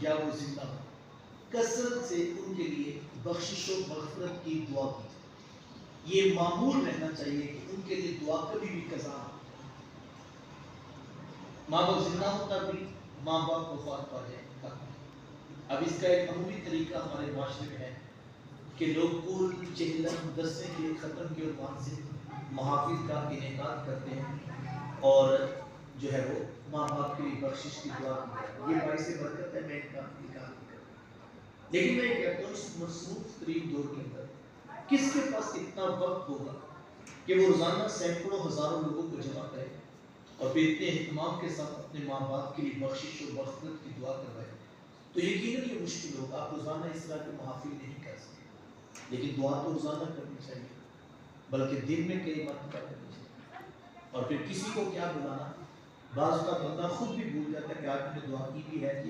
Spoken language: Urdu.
یا وہ زندہ ہو، کثرت سے ان کے لیے بخشش و مغفرت کی دعا کی جائے۔ یہ معمول رہنا چاہیے کہ ان کے لیے دعا کبھی بھی قضا نہ ہو۔ ماں باپ زندہ ہوتا بھی ماں باپ وفات پا جائے۔ اب اس کا ایک عمومی طریقہ ہمارے معاشرے میں ہے کہ لوگ کل چہلم دستے کے ختم کے عنوان سے محافل کا انعقاد کرتے ہیں اور جو ہے وہ ماں باپ کی بخشش کی دعا کی، یہ باعث برکت ہے، میں ان کا انکار نہیں کرتا۔ لیکن میں یہ کہتا ہوں اس مصروف ترین دور کے اندر کس کے پاس اتنا وقت ہوگا کہ وہ روزانہ سینکڑوں ہزاروں لوگوں کو جمع کرے اور پھر اتنے اہتمام کے ساتھ اپنے ماں باپ کے لیے بخشش اور مغفرت کی دعا کروائے؟ تو یقیناً یہ مشکل ہوگا، آپ روزانہ اس طرح کے محافل نہیں کر سکتے، لیکن دعا تو روزانہ کرنی چاہیے، بلکہ دن میں کئی مرتبہ کرنی چاہیے۔ اور پھر کسی کو کیا بلانا، بعض کا بندہ خود بھی بھول جاتا ہے کہ آج میں نے دعا کی بھی ہے